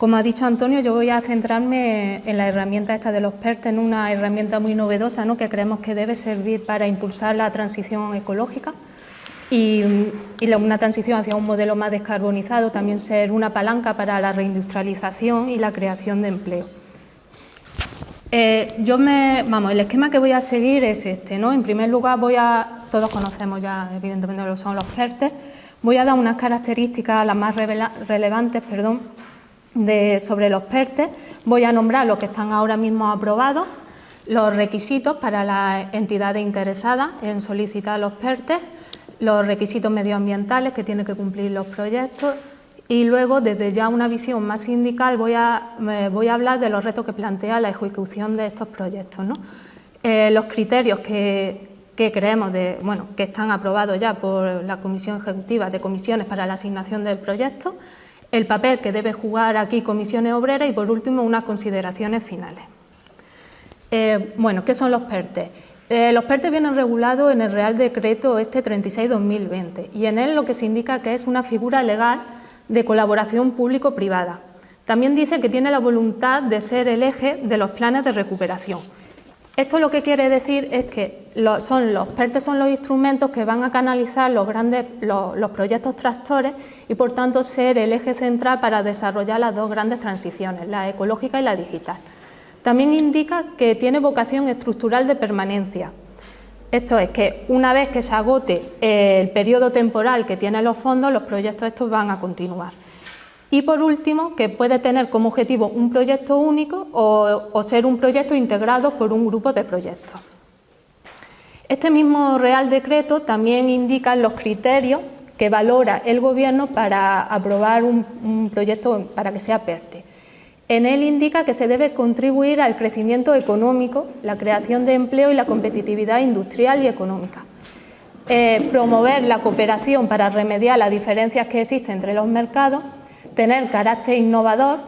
Como ha dicho Antonio, yo voy a centrarme en la herramienta esta de los PERTE, en una herramienta muy novedosa, ¿no?, que creemos que debe servir para impulsar la transición ecológica y una transición hacia un modelo más descarbonizado, también ser una palanca para la reindustrialización y la creación de empleo. El esquema que voy a seguir es este, ¿no? En primer lugar, todos conocemos ya evidentemente lo que son los PERTE. Voy a dar unas características, las más relevantes, sobre los PERTE. Voy a nombrar los que están ahora mismo aprobados, los requisitos para las entidades interesadas en solicitar los PERTE, los requisitos medioambientales que tienen que cumplir los proyectos y luego, desde ya una visión más sindical, voy a hablar de los retos que plantea la ejecución de estos proyectos, ¿no? Los criterios que creemos que están aprobados ya por la Comisión Ejecutiva de Comisiones para la asignación del proyecto, el papel que debe jugar aquí Comisiones Obreras y, por último, unas consideraciones finales. ¿Qué son los PERTE? Los PERTE vienen regulados en el Real Decreto 36/2020 y en él lo que se indica que es una figura legal de colaboración público-privada. También dice que tiene la voluntad de ser el eje de los planes de recuperación. Esto lo que quiere decir es que los PERTE son los instrumentos que van a canalizar los proyectos tractores y, por tanto, ser el eje central para desarrollar las dos grandes transiciones, la ecológica y la digital. También indica que tiene vocación estructural de permanencia. Esto es que una vez que se agote el periodo temporal que tienen los fondos, los proyectos estos van a continuar. Y por último, que puede tener como objetivo un proyecto único o ser un proyecto integrado por un grupo de proyectos. Este mismo Real Decreto también indica los criterios que valora el Gobierno para aprobar un proyecto para que sea PERTE. En él indica que se debe contribuir al crecimiento económico, la creación de empleo y la competitividad industrial y económica. Promover la cooperación para remediar las diferencias que existen entre los mercados, tener carácter innovador,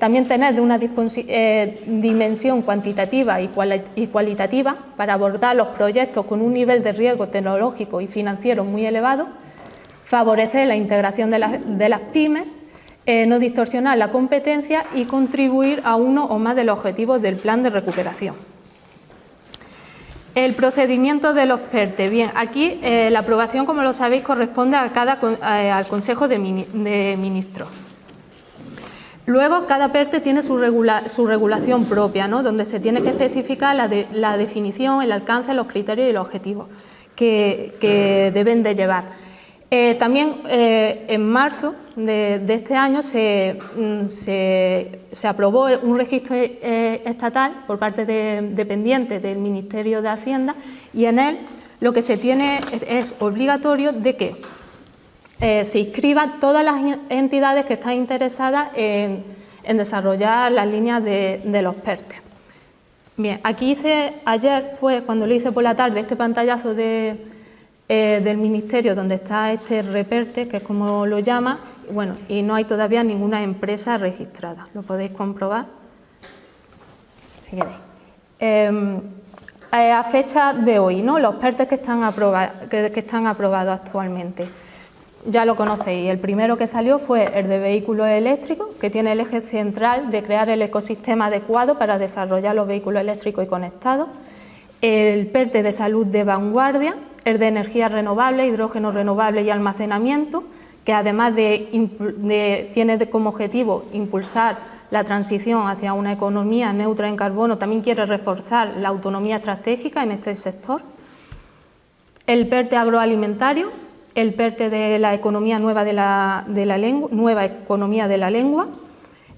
también tener de una dimensión cuantitativa y cualitativa para abordar los proyectos con un nivel de riesgo tecnológico y financiero muy elevado, favorecer la integración de las pymes, no distorsionar la competencia y contribuir a uno o más de los objetivos del plan de recuperación. El procedimiento de los PERTE. Bien, aquí la aprobación, como lo sabéis, corresponde al Consejo de Ministros. Luego, cada PERTE tiene su regulación propia, ¿no?, donde se tiene que especificar la definición, el alcance, los criterios y los objetivos que deben de llevar. También en marzo de este año se aprobó un registro estatal por parte dependiente del Ministerio de Hacienda y en él lo que se tiene es obligatorio de que se inscriban todas las entidades que están interesadas en desarrollar las líneas de los PERTE. Bien, aquí ayer fue cuando lo hice por la tarde este pantallazo del Ministerio donde está este REPERTE, que es como lo llama, y no hay todavía ninguna empresa registrada, lo podéis comprobar. Si queréis. A fecha de hoy, ¿no?, los PERTE que están aprobados actualmente. Ya lo conocéis, el primero que salió fue el de vehículos eléctricos, que tiene el eje central de crear el ecosistema adecuado para desarrollar los vehículos eléctricos y conectados. El PERTE de salud de vanguardia, el de energías renovables, hidrógeno renovable y almacenamiento, que además tiene como objetivo impulsar la transición hacia una economía neutra en carbono, también quiere reforzar la autonomía estratégica en este sector. El PERTE agroalimentario, el PERTE de la economía nueva nueva economía de la lengua,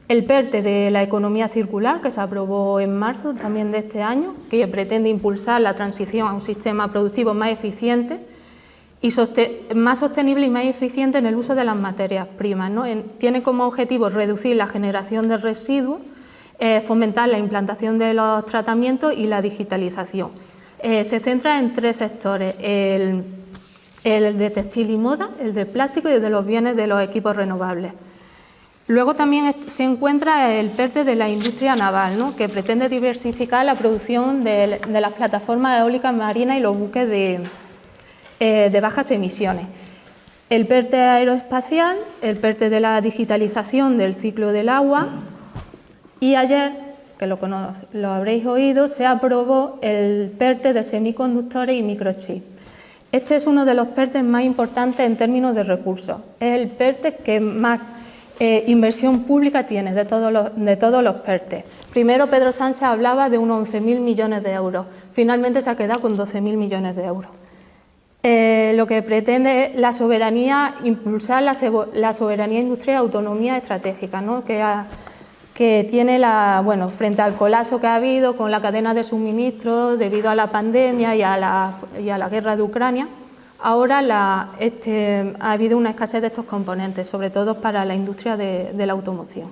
el PERTE de la economía circular, que se aprobó en marzo también de este año, que pretende impulsar la transición a un sistema productivo más eficiente y más sostenible y más eficiente en el uso de las materias primas, ¿no? Tiene como objetivo reducir la generación de residuos, fomentar la implantación de los tratamientos y la digitalización. Se centra en tres sectores: el de textil y moda, el de plástico y el de los bienes de los equipos renovables. Luego también se encuentra el PERTE de la industria naval, ¿no?, que pretende diversificar la producción de las plataformas eólicas marinas y los buques de bajas emisiones. el PERTE aeroespacial, el PERTE de la digitalización del ciclo del agua y ayer, que lo habréis oído, se aprobó el PERTE de semiconductores y microchips. Este es uno de los PERTEs más importantes en términos de recursos. Es el PERTE que más inversión pública tiene de todos los PERTEs. Primero Pedro Sánchez hablaba de unos 11.000 millones de euros. Finalmente se ha quedado con 12.000 millones de euros. Lo que pretende es la soberanía, impulsar la soberanía industrial y autonomía estratégica, ¿no? que tiene frente al colapso que ha habido con la cadena de suministro debido a la pandemia y a la guerra de Ucrania. Ahora ha habido una escasez de estos componentes, sobre todo para la industria de la automoción.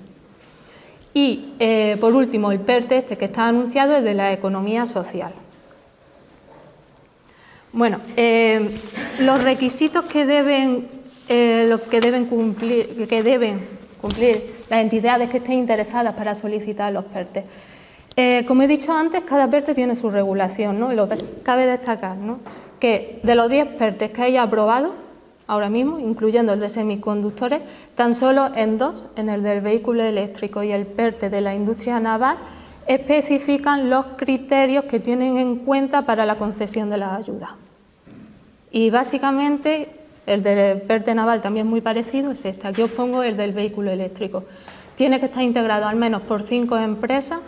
Y, por último, el PERTE que está anunciado es de la economía social. Bueno, los requisitos que deben cumplir las entidades que estén interesadas para solicitar los PERTE. Como he dicho antes, cada PERTE tiene su regulación, ¿no? Cabe destacar, ¿no?, que de los 10 PERTE que hay aprobados ahora mismo, incluyendo el de semiconductores, tan solo en 2, en el del vehículo eléctrico y el PERTE de la industria naval, especifican los criterios que tienen en cuenta para la concesión de las ayudas. Y básicamente el del PERTE naval también muy parecido es este. Aquí os pongo el del vehículo eléctrico. Tiene que estar integrado al menos por 5 empresas,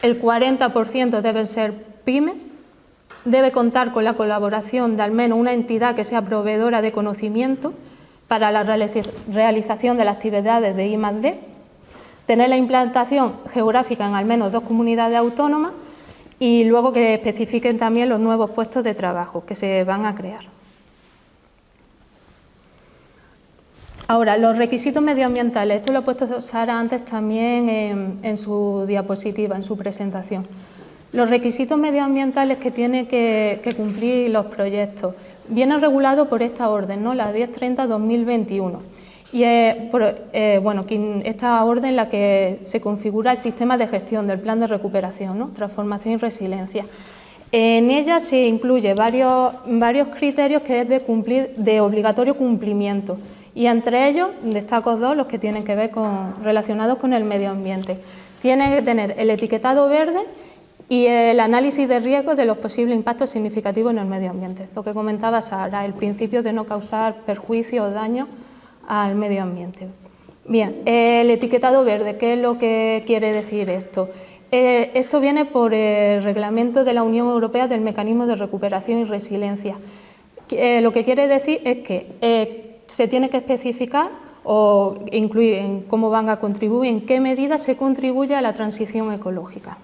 el 40% deben ser pymes, debe contar con la colaboración de al menos una entidad que sea proveedora de conocimiento para la realización de las actividades de I+D, tener la implantación geográfica en al menos 2 comunidades autónomas y luego que especifiquen también los nuevos puestos de trabajo que se van a crear. Ahora, los requisitos medioambientales, esto lo ha puesto Sara antes también en su diapositiva, en su presentación. Los requisitos medioambientales que tienen que cumplir los proyectos vienen regulados por esta orden, ¿no?, la 1030-2021. Y esta orden en la que se configura el sistema de gestión del plan de recuperación, ¿no?, transformación y resiliencia. En ella se incluye varios criterios que es de obligatorio cumplimiento y entre ellos destaco 2 los que tienen que ver relacionados con el medio ambiente. Tiene que tener el etiquetado verde y el análisis de riesgos de los posibles impactos significativos en el medio ambiente. Lo que comentaba Sara, el principio de no causar perjuicio o daño al medio ambiente. Bien, el etiquetado verde, ¿qué es lo que quiere decir esto? Esto viene por el reglamento de la Unión Europea del Mecanismo de Recuperación y Resiliencia. Lo que quiere decir es que se tiene que especificar o incluir en cómo van a contribuir, en qué medida se contribuye a la transición ecológica.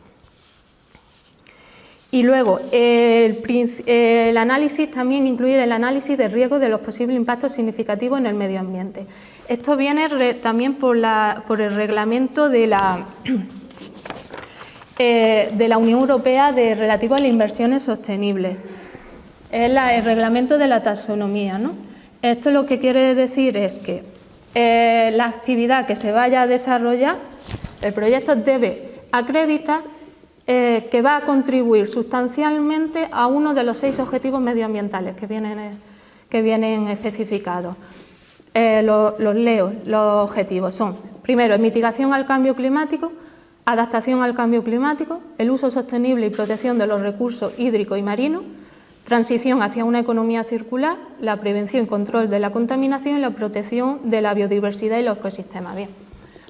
Y luego, el análisis, también incluir el análisis de riesgo de los posibles impactos significativos en el medio ambiente. Esto viene también por el reglamento de la Unión Europea relativo a las inversiones sostenibles. Es el reglamento de la taxonomía, ¿no? Esto lo que quiere decir es que la actividad que se vaya a desarrollar, el proyecto debe acreditar que va a contribuir sustancialmente a uno de los 6 objetivos medioambientales que vienen especificados. Los leo, los objetivos son, primero, mitigación al cambio climático, adaptación al cambio climático, el uso sostenible y protección de los recursos hídricos y marinos, transición hacia una economía circular, la prevención y control de la contaminación y la protección de la biodiversidad y los ecosistemas. Bien,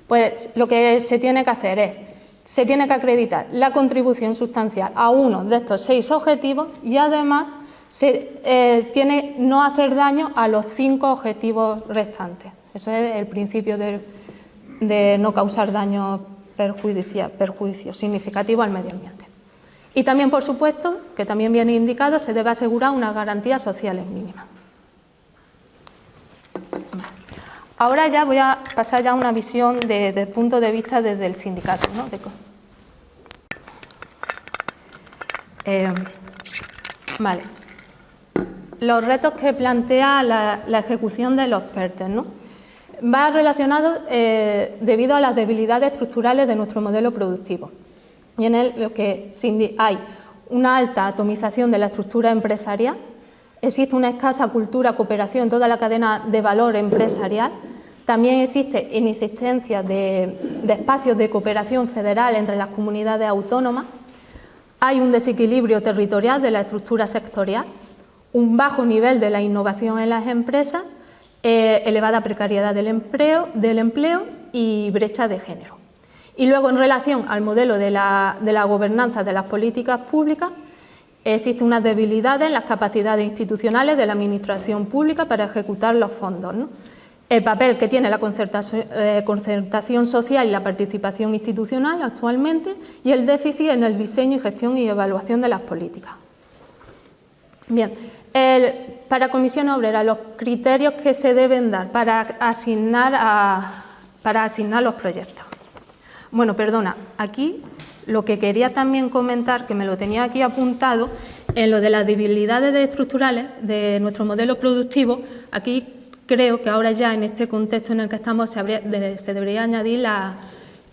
pues lo que se tiene que hacer es, se tiene que acreditar la contribución sustancial a uno de estos 6 objetivos y además tiene no hacer daño a los 5 objetivos restantes. Eso es el principio de no causar daño perjuicio significativo al medio ambiente. Y también, por supuesto, que también viene indicado, se debe asegurar unas garantías sociales mínimas. Ahora ya voy a pasar ya a una visión desde el punto de vista desde el sindicato, ¿no? Vale. Los retos que plantea la ejecución de los PERTE, ¿no? Va relacionado debido a las debilidades estructurales de nuestro modelo productivo. Y en él lo que hay una alta atomización de la estructura empresarial, Existe una escasa cultura cooperación en toda la cadena de valor empresarial. También existe inexistencia de espacios de cooperación federal entre las comunidades autónomas. Hay un desequilibrio territorial de la estructura sectorial, un bajo nivel de la innovación en las empresas, elevada precariedad del empleo y brecha de género. Y luego, en relación al modelo de la gobernanza de las políticas públicas, existe una debilidad en las capacidades institucionales de la administración pública para ejecutar los fondos, ¿no? El papel que tiene la concertación social y la participación institucional actualmente y el déficit en el diseño, gestión y evaluación de las políticas. Bien, para Comisión Obrera, los criterios que se deben dar para asignar los proyectos. Bueno, perdona, aquí lo que quería también comentar, que me lo tenía aquí apuntado, en lo de las debilidades estructurales de nuestro modelo productivo, aquí creo que ahora ya en este contexto en el que estamos se debería añadir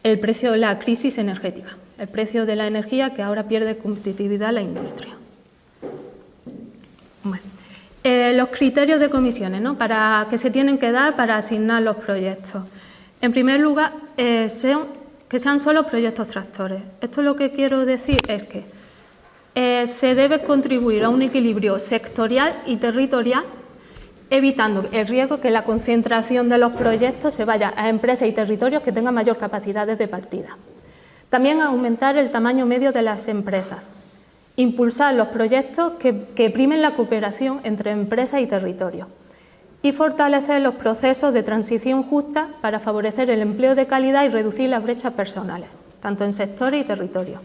el precio de la crisis energética, el precio de la energía que ahora pierde competitividad la industria. Bueno, los criterios de comisiones, ¿no?, que se tienen que dar para asignar los proyectos. En primer lugar, que sean solo proyectos tractores. Esto lo que quiero decir es que se debe contribuir a un equilibrio sectorial y territorial, evitando el riesgo que la concentración de los proyectos se vaya a empresas y territorios que tengan mayor capacidades de partida. También aumentar el tamaño medio de las empresas. Impulsar los proyectos que primen la cooperación entre empresas y territorios. Y fortalecer los procesos de transición justa para favorecer el empleo de calidad y reducir las brechas personales, tanto en sectores y territorios.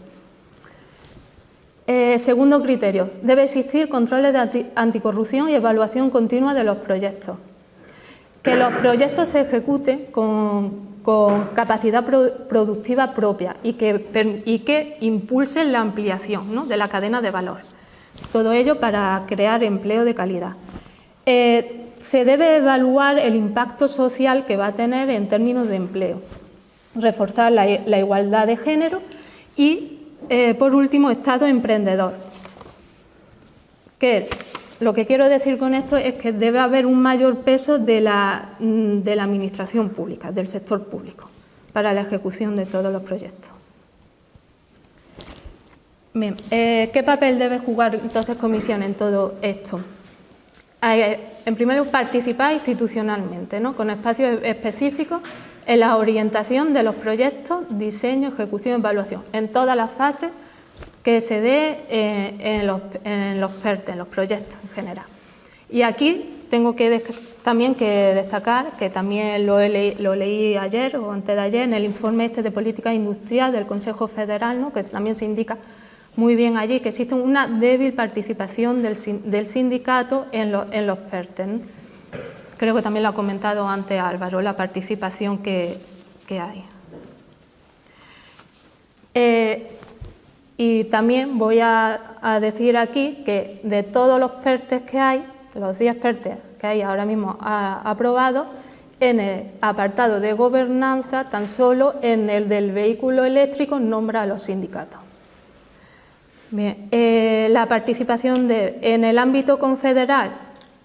Segundo criterio, debe existir controles de anticorrupción y evaluación continua de los proyectos. Que los proyectos se ejecuten con capacidad productiva propia y que impulsen la ampliación, ¿no?, de la cadena de valor. Todo ello para crear empleo de calidad. Se debe evaluar el impacto social que va a tener en términos de empleo, reforzar la igualdad de género y, por último, Estado emprendedor. Que lo que quiero decir con esto es que debe haber un mayor peso de la administración pública, del sector público, para la ejecución de todos los proyectos. Bien, ¿qué papel debe jugar entonces Comisión en todo esto? En primer lugar, participar institucionalmente, ¿no?, con espacios específicos en la orientación de los proyectos, diseño, ejecución y evaluación, en todas las fases que se dé en los PERTE, en los proyectos en general. Y aquí tengo también que destacar, que también lo leí ayer o antes de ayer en el informe de política industrial del Consejo Federal, ¿no?, que también se indica muy bien allí que existe una débil participación del sindicato en los PERTE, ¿no? Creo que también lo ha comentado antes Álvaro, la participación que hay. Y también voy a decir aquí que de todos los PERTE que hay, los 10 PERTE que hay ahora mismo aprobados, en el apartado de gobernanza, tan solo en el del vehículo eléctrico nombra a los sindicatos. Bien, la participación en el ámbito confederal,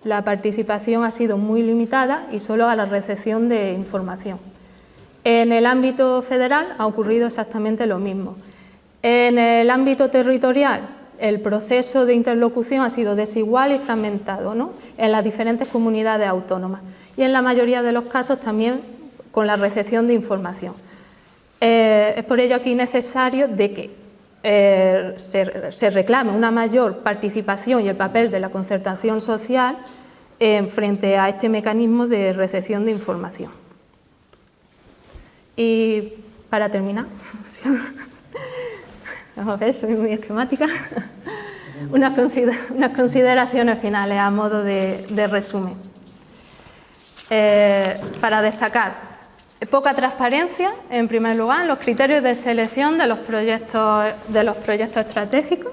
la participación ha sido muy limitada y solo a la recepción de información. En el ámbito federal ha ocurrido exactamente lo mismo. En el ámbito territorial, el proceso de interlocución ha sido desigual y fragmentado, ¿no?, en las diferentes comunidades autónomas y en la mayoría de los casos también con la recepción de información. Es por ello aquí necesario de que se reclame una mayor participación y el papel de la concertación social frente a este mecanismo de recepción de información. Y para terminar, vamos a ver, soy muy esquemática, unas consideraciones finales a modo de resumen. Para destacar, poca transparencia, en primer lugar, los criterios de selección de los proyectos estratégicos.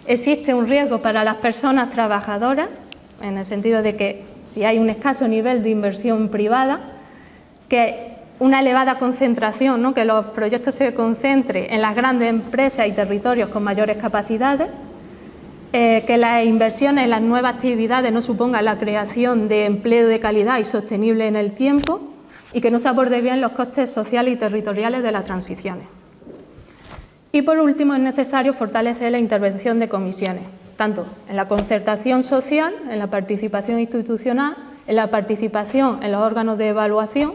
Existe un riesgo para las personas trabajadoras, en el sentido de que si hay un escaso nivel de inversión privada, que una elevada concentración, ¿no?, que los proyectos se concentren en las grandes empresas y territorios con mayores capacidades, que las inversiones en las nuevas actividades no supongan la creación de empleo de calidad y sostenible en el tiempo y que no se aborden bien los costes sociales y territoriales de las transiciones. Y por último, es necesario fortalecer la intervención de comisiones, tanto en la concertación social, en la participación institucional, en la participación en los órganos de evaluación,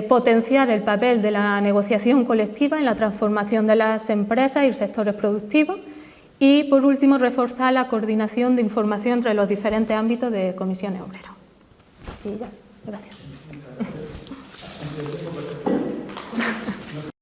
potenciar el papel de la negociación colectiva en la transformación de las empresas y sectores productivos y, por último, reforzar la coordinación de información entre los diferentes ámbitos de comisiones obreras. Y ya, gracias.